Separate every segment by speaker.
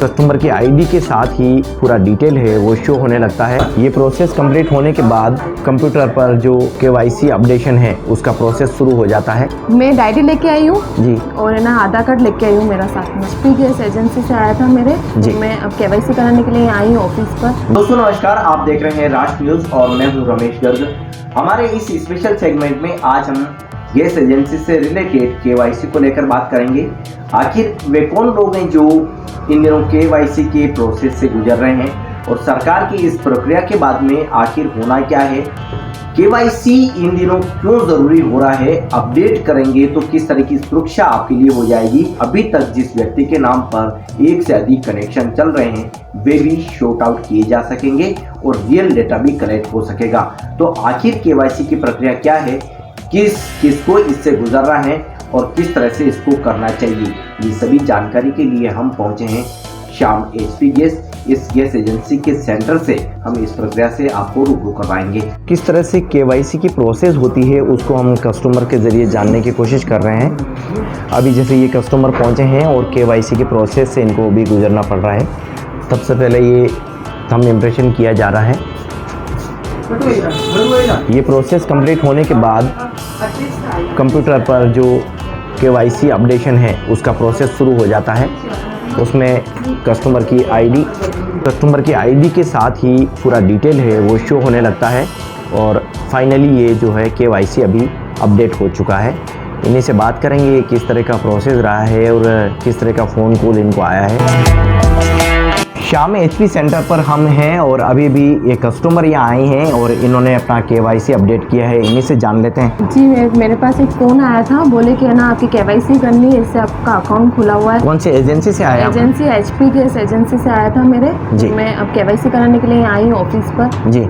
Speaker 1: Customer की ID के साथ ही पूरा डिटेल है वो शो होने लगता है। ये प्रोसेस कंप्लीट होने के बाद कंप्यूटर पर जो केवाईसी अपडेशन है उसका प्रोसेस शुरू हो जाता है।
Speaker 2: मैं डायरी लेके आई हूँ
Speaker 1: जी,
Speaker 2: और है ना आधार कार्ड लेके आई हूँ मेरा साथ में। एचपी गैस एजेंसी से आया था मेरे
Speaker 1: जी।
Speaker 2: मैं अब केवाईसी कराने के लिए आई हूँ ऑफिस पर।
Speaker 1: दोस्तों नमस्कार, आप देख रहे हैं राष्ट्र न्यूज और मैं हूँ रमेश गर्ग। हमारे इस स्पेशल सेगमेंट में आज हम गैस एजेंसी से रिलेटेड केवाईसी को लेकर बात करेंगे। आखिर वे कौन लोग हैं जो इन दिनों केवाईसी के प्रोसेस से गुजर रहे हैं और सरकार की इस प्रक्रिया के बाद में आखिर होना क्या है, केवाईसी इन दिनों क्यों जरूरी हो रहा है, अपडेट करेंगे तो किस तरह की सुरक्षा आपके लिए हो जाएगी। अभी तक जिस व्यक्ति के नाम पर एक से अधिक कनेक्शन चल रहे हैं वे भी शॉर्ट आउट किए जा सकेंगे और रियल डेटा भी कलेक्ट हो सकेगा। तो आखिर केवाईसी की प्रक्रिया क्या है, किसको इससे गुजरना है और किस तरह से इसको करना चाहिए, ये सभी जानकारी के लिए हम पहुंचे हैं श्याम एचपी गैस। इस गैस एजेंसी के सेंटर से हम इस प्रक्रिया से आपको रूबरू करवाएंगे। किस तरह से केवाईसी की प्रोसेस होती है उसको हम कस्टमर के जरिए जानने की कोशिश कर रहे हैं। अभी जैसे ये कस्टमर पहुंचे हैं और केवाईसी की प्रोसेस से इनको भी गुजरना पड़ रहा है। सबसे पहले ये थंब इम्प्रेशन किया जा रहा है। ये प्रोसेस कंप्लीट होने के बाद कंप्यूटर पर जो केवाईसी अपडेशन है उसका प्रोसेस शुरू हो जाता है। उसमें कस्टमर की आईडी के साथ ही पूरा डिटेल है वो शो होने लगता है और फाइनली ये जो है केवाईसी अभी अपडेट हो चुका है। इन्हीं से बात करेंगे किस तरह का प्रोसेस रहा है और किस तरह का फ़ोन कॉल इनको आया है। श्याम एचपी सेंटर पर हम हैं और अभी भी ये कस्टमर यहाँ आए हैं और इन्होंने अपना केवाईसी अपडेट किया है। इन्हीं से जान लेते हैं।
Speaker 2: जी मेरे पास एक फ़ोन आया था, बोले कि है ना आपकी केवाईसी करनी है, इससे आपका अकाउंट खुला हुआ है।
Speaker 1: कौन सी एजेंसी से आया?
Speaker 2: एजेंसी एचपी गैस एजेंसी से आया था मेरे
Speaker 1: जी।
Speaker 2: मैं अब केवाईसी कराने के लिए आई हूँ ऑफिस पर।
Speaker 1: जी,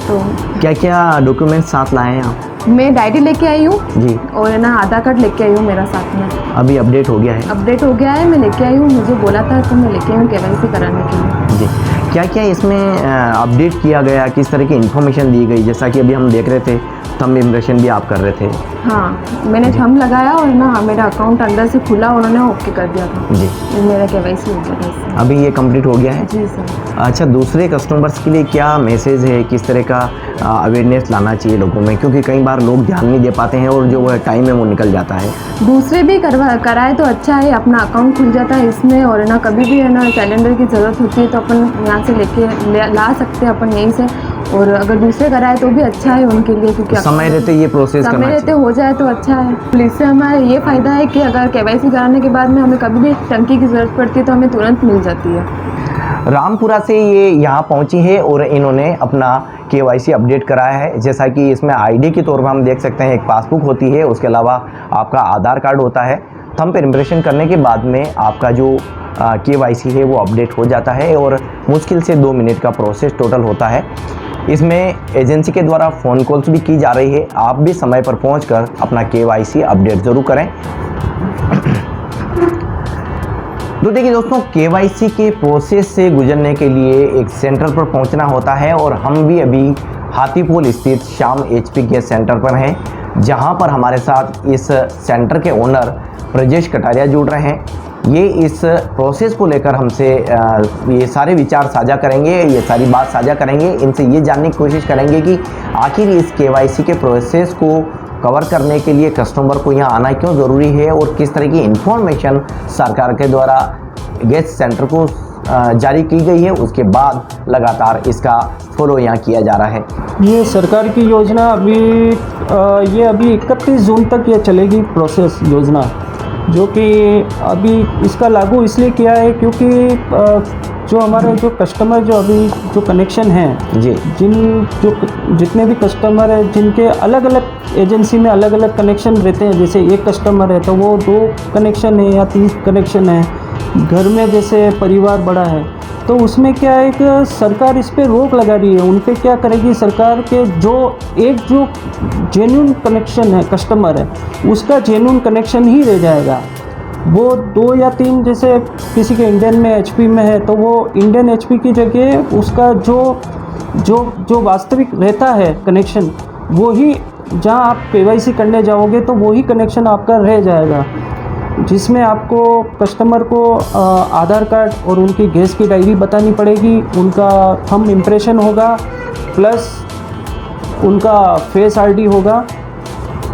Speaker 2: तो
Speaker 1: क्या क्या डॉक्यूमेंट साथ लाए हैं आप?
Speaker 2: मैं डायरी लेके आई हूँ
Speaker 1: जी,
Speaker 2: और है ना आधार कार्ड लेके आई हूँ मेरा साथ में।
Speaker 1: अभी अपडेट हो गया है?
Speaker 2: अपडेट हो गया है, मैं लेके आई हूँ, मुझे बोला था तो मैं लेके आई हूँ केवाईसी कराने के लिए।
Speaker 1: जी, क्या क्या इसमें अपडेट किया गया, किस तरह की इन्फॉर्मेशन दी गई? जैसा कि अभी हम देख रहे थे थंब इम्प्रेशन भी आप कर रहे थे।
Speaker 2: हाँ, मैंने थंब लगाया और ना मेरा अकाउंट अंदर से खुला, उन्होंने ओके कर दिया था।
Speaker 1: जी,
Speaker 2: मेरा केवाईसी हो गया था इससे।
Speaker 1: अभी ये कंप्लीट हो गया है?
Speaker 2: जी सर।
Speaker 1: अच्छा, दूसरे कस्टमर्स के लिए क्या मैसेज है, किस तरह का अवेयरनेस लाना चाहिए लोगों में, क्योंकि कई बार लोग ध्यान नहीं दे पाते हैं और जो वह टाइम है वो निकल जाता है।
Speaker 2: दूसरे भी कराए तो अच्छा है, अपना अकाउंट खुल जाता है इसमें और ना कभी भी है ना कैलेंडर की ज़रूरत होती है तो अपन यहाँ से ला सकते हैं अपन यहीं से। और अगर दूसरे कराए तो भी अच्छा है उनके लिए, क्योंकि
Speaker 1: समय रहते ये प्रोसेस करना
Speaker 2: समय रहते
Speaker 1: चाहिए।
Speaker 2: हो जाए तो अच्छा है। पुलिस से हमारा ये फ़ायदा है कि अगर केवाईसी कराने के बाद में हमें कभी भी टंकी की ज़रूरत पड़ती है तो हमें तुरंत मिल जाती है।
Speaker 1: रामपुरा से ये यहाँ पहुँची है और इन्होंने अपना केवाईसी अपडेट कराया है। जैसा कि इसमें आईडी के तौर पर हम देख सकते हैं एक पासबुक होती है, उसके अलावा आपका आधार कार्ड होता है। थंब पर इम्प्रेशन करने के बाद में आपका जो केवाईसी है वो अपडेट हो जाता है और मुश्किल से 2 मिनट का प्रोसेस टोटल होता है। इसमें एजेंसी के द्वारा फ़ोन कॉल्स भी की जा रही है। आप भी समय पर पहुंचकर अपना केवाईसी अपडेट ज़रूर करें। तो देखिए दोस्तों, केवाईसी के प्रोसेस से गुजरने के लिए एक सेंटर पर पहुंचना होता है और हम भी अभी हाथीपोल स्थित श्याम एचपी गैस सेंटर पर हैं, जहां पर हमारे साथ इस सेंटर के ओनर ब्रजेश कटारिया जुड़ रहे हैं। ये इस प्रोसेस को लेकर हमसे ये सारे विचार साझा करेंगे, ये सारी बात साझा करेंगे। इनसे ये जानने की कोशिश करेंगे कि आखिर इस केवाईसी के प्रोसेस को कवर करने के लिए कस्टमर को यहाँ आना क्यों ज़रूरी है और किस तरह की इन्फॉर्मेशन सरकार के द्वारा गैस सेंटर को जारी की गई है। उसके बाद लगातार इसका फॉलो यहाँ किया जा रहा है।
Speaker 3: ये सरकार की योजना अभी 31 जून तक ये चलेगी प्रोसेस योजना, जो कि अभी इसका लागू इसलिए किया है क्योंकि जो हमारे जो कस्टमर जो अभी जो कनेक्शन हैं
Speaker 1: जी,
Speaker 3: जितने भी कस्टमर हैं जिनके अलग अलग एजेंसी में अलग अलग कनेक्शन रहते हैं, जैसे एक कस्टमर है तो वो 2 कनेक्शन है या 3 कनेक्शन है, घर में जैसे परिवार बड़ा है तो उसमें क्या है कि सरकार इस पे रोक लगा रही है। उन पे क्या करेगी सरकार के जो जेन्युइन कनेक्शन है कस्टमर है उसका जेन्युइन कनेक्शन ही रह जाएगा। वो 2 या 3 जैसे किसी के इंडियन में एचपी में है तो वो इंडियन एचपी की जगह उसका जो वास्तविक रहता है कनेक्शन, वो ही जहाँ आप केवाईसी करने जाओगे तो वही कनेक्शन आपका रह जाएगा। जिसमें आपको कस्टमर को आधार कार्ड और उनकी गैस की डायरी बतानी पड़ेगी, उनका थंब इम्प्रेशन होगा, प्लस उनका फेस आईडी होगा,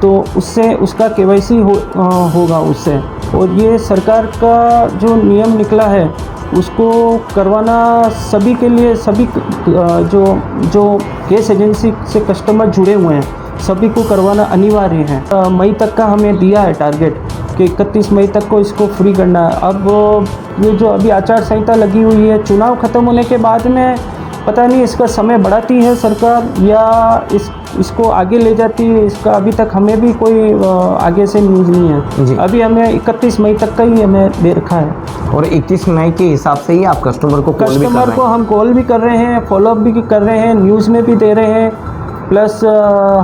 Speaker 3: तो उससे उसका केवाईसी होगा उससे। और ये सरकार का जो नियम निकला है उसको करवाना सभी के लिए, सभी जो गैस एजेंसी से कस्टमर जुड़े हुए हैं सभी को करवाना अनिवार्य है। मई तक का हमें दिया है टारगेट कि 31 मई तक को इसको फ्री करना है। अब ये जो अभी आचार संहिता लगी हुई है, चुनाव ख़त्म होने के बाद में पता नहीं इसका समय बढ़ाती है सरकार या इसको आगे ले जाती है, इसका अभी तक हमें भी कोई आगे से न्यूज़ नहीं है
Speaker 1: जी।
Speaker 3: अभी हमें 31 मई तक का ही हमें दे रखा है।
Speaker 1: और 31 मई के हिसाब से ही आप कस्टमर को कॉल भी कर रहे
Speaker 3: कस्टमर
Speaker 1: हैं?
Speaker 3: को हम कॉल भी कर रहे हैं, फॉलोअप भी कर रहे हैं, न्यूज़ में भी दे रहे हैं, प्लस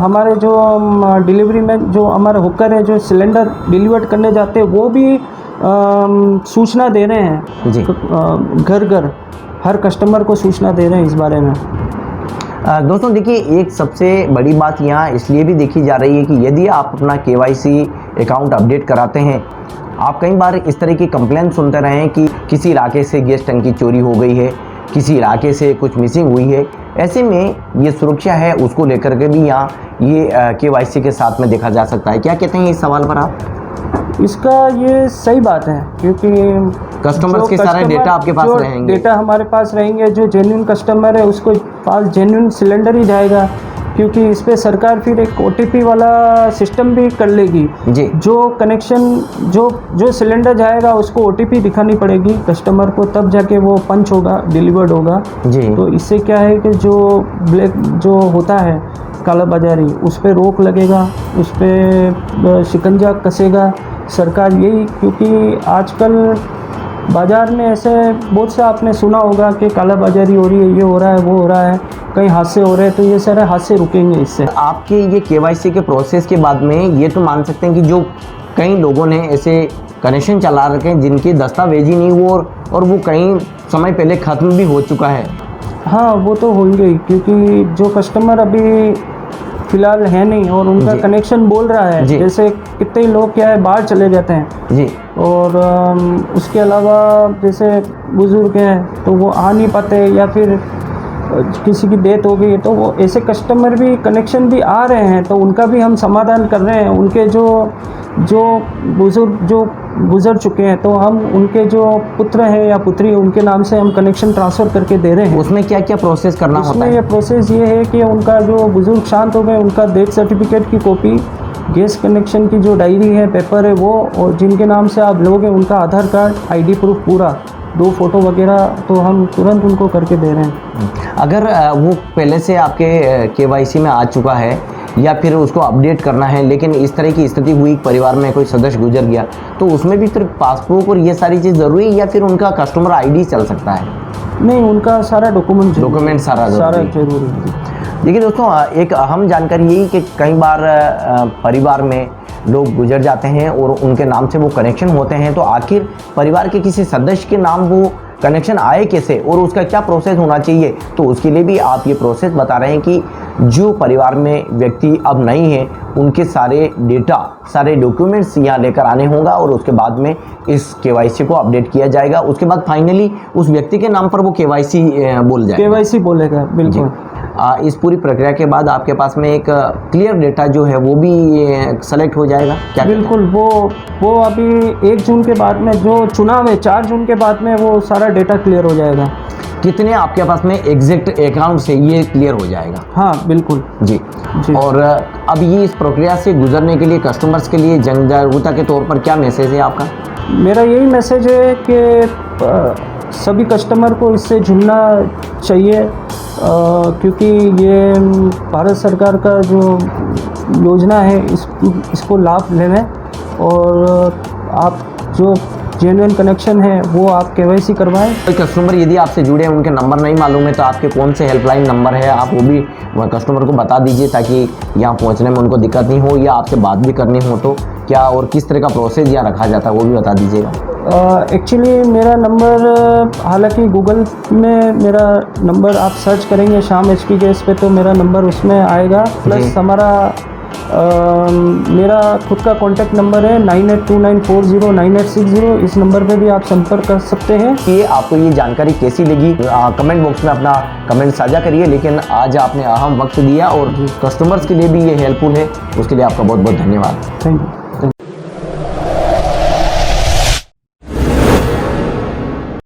Speaker 3: हमारे जो डिलीवरी में जो हमारे होकर है जो सिलेंडर डिलीवर करने जाते हैं वो भी सूचना दे रहे हैं
Speaker 1: जी।
Speaker 3: घर घर हर कस्टमर को सूचना दे रहे हैं इस बारे में।
Speaker 1: दोस्तों देखिए, एक सबसे बड़ी बात यहाँ इसलिए भी देखी जा रही है कि यदि आप अपना केवाईसी अकाउंट अपडेट कराते हैं, आप कई बार इस तरह की कंप्लेंट सुनते रहे हैं कि किसी इलाके से गैस टंकी चोरी हो गई है, किसी इलाके से कुछ मिसिंग हुई है। ऐसे में ये सुरक्षा है उसको लेकर के भी यहाँ ये केवाईसी के साथ में देखा जा सकता है। क्या कहते हैं इस सवाल पर आप?
Speaker 3: इसका ये सही बात है क्योंकि
Speaker 1: कस्टमर्स के सारे डेटा आपके पास रहेंगे,
Speaker 3: डेटा हमारे पास रहेंगे। जो जेन्युइन कस्टमर है उसको पास जेन्युइन सिलेंडर ही जाएगा, क्योंकि इस पे सरकार फिर एक OTP वाला सिस्टम भी कर लेगी
Speaker 1: जी।
Speaker 3: जो कनेक्शन जो सिलेंडर जाएगा उसको OTP दिखानी पड़ेगी कस्टमर को, तब जाके वो पंच होगा, डिलीवर्ड होगा
Speaker 1: जी।
Speaker 3: तो इससे क्या है कि जो ब्लैक जो होता है कालाबाजारी उस पर रोक लगेगा, उस पर शिकंजा कसेगा सरकार यही, क्योंकि आजकल बाज़ार में ऐसे बहुत सा आपने सुना होगा कि कालाबाजारी हो रही है, ये हो रहा है, वो हो रहा है, कई हादसे हो रहे हैं, तो ये सारे हादसे रुकेंगे इससे।
Speaker 1: आपके ये केवाईसी के प्रोसेस के बाद में ये तो मान सकते हैं कि जो कई लोगों ने ऐसे कनेक्शन चला रखे हैं जिनके दस्तावेज ही नहीं हुए और वो कई समय पहले ख़त्म भी हो चुका है।
Speaker 3: हाँ वो तो होंगे ही, क्योंकि जो कस्टमर अभी फ़िलहाल है नहीं और उनका
Speaker 1: जी।
Speaker 3: कनेक्शन बोल रहा है,
Speaker 1: जी।
Speaker 3: जैसे कितने लोग क्या है बाहर चले जाते हैं
Speaker 1: जी।
Speaker 3: और उसके अलावा जैसे बुज़ुर्ग हैं तो वो आ नहीं पाते या फिर किसी की डेथ हो गई है, तो वो ऐसे कस्टमर भी कनेक्शन भी आ रहे हैं, तो उनका भी हम समाधान कर रहे हैं। उनके जो बुज़ुर्ग जो गुजर चुके हैं तो हम उनके जो पुत्र हैं या पुत्री उनके नाम से हम कनेक्शन ट्रांसफ़र करके दे रहे हैं।
Speaker 1: उसमें क्या क्या प्रोसेस करना होता
Speaker 3: उसमें
Speaker 1: है?
Speaker 3: ये प्रोसेस ये है कि उनका जो बुज़ुर्ग शांत हो गए उनका डेथ सर्टिफिकेट की कॉपी, गैस कनेक्शन की जो डायरी है, पेपर है वो, और जिनके नाम से आप लोगे उनका आधार कार्ड, ID प्रूफ पूरा, 2 फोटो वगैरह, तो हम तुरंत उनको करके दे रहे हैं।
Speaker 1: अगर वो पहले से आपके केवाईसी में आ चुका है या फिर उसको अपडेट करना है, लेकिन इस तरह की स्थिति हुई परिवार में कोई सदस्य गुजर गया, तो उसमें भी फिर पासबुक और ये सारी चीज़ ज़रूरी है या फिर उनका कस्टमर ID चल सकता है?
Speaker 3: नहीं, उनका सारा डॉक्यूमेंट
Speaker 1: सारा
Speaker 3: जरूरी है।
Speaker 1: देखिए दोस्तों, एक अहम जानकारी यही कि कई बार परिवार में लोग गुजर जाते हैं और उनके नाम से वो कनेक्शन होते हैं, तो आखिर परिवार के किसी सदस्य के नाम वो कनेक्शन आए कैसे और उसका क्या प्रोसेस होना चाहिए, तो उसके लिए भी आप ये प्रोसेस बता रहे हैं कि जो परिवार में व्यक्ति अब नहीं है उनके सारे डेटा, सारे डॉक्यूमेंट्स यहाँ लेकर आने होगा और उसके बाद में इस केवाईसी को अपडेट किया जाएगा। उसके बाद फाइनली उस व्यक्ति के नाम पर वो केवाईसी बोल जाएगा,
Speaker 3: केवाईसी बोलेगा, बिल्कुल।
Speaker 1: इस पूरी प्रक्रिया के बाद आपके पास में एक क्लियर डेटा जो है वो भी सेलेक्ट हो जाएगा क्या?
Speaker 3: बिल्कुल, वो अभी 1 जून के बाद में जो चुनाव है 4 जून के बाद में वो सारा डेटा क्लियर हो जाएगा।
Speaker 1: कितने आपके पास में एग्जैक्ट अकाउंट से ये क्लियर हो जाएगा?
Speaker 3: हाँ बिल्कुल
Speaker 1: जी।
Speaker 3: जी।
Speaker 1: और अब ये इस प्रक्रिया से गुजरने के लिए कस्टमर्स के लिए जन जागरूकता के तौर पर क्या मैसेज है आपका?
Speaker 3: मेरा यही मैसेज है कि सभी कस्टमर को इससे जुड़ना चाहिए, क्योंकि ये भारत सरकार का जो योजना है इसको लाभ लें और आप जो जेन्युइन कनेक्शन है वो आप केवाईसी करवाएं।
Speaker 1: कोई कस्टमर यदि आपसे जुड़े हैं, उनके नंबर नहीं मालूम है, तो आपके कौन से हेल्पलाइन नंबर है आप वो भी कस्टमर को बता दीजिए ताकि यहाँ पहुँचने में उनको दिक्कत नहीं हो, या आपसे बात भी करनी हो तो क्या और किस तरह का प्रोसेस यहाँ रखा जाता है वो भी बता दीजिएगा।
Speaker 3: एक्चुअली मेरा नंबर, हालांकि गूगल में मेरा नंबर आप सर्च करेंगे श्याम HP गैस पे तो मेरा नंबर उसमें आएगा, प्लस हमारा मेरा खुद का कॉन्टैक्ट नंबर है 9829409860। इस नंबर पे भी आप संपर्क कर सकते हैं।
Speaker 4: कि आपको ये जानकारी कैसी लगी कमेंट बॉक्स में अपना कमेंट साझा करिए। लेकिन आज आपने अहम वक्त दिया और कस्टमर्स के लिए भी ये हेल्पफुल है, उसके लिए आपका बहुत बहुत धन्यवाद।
Speaker 3: Thank you.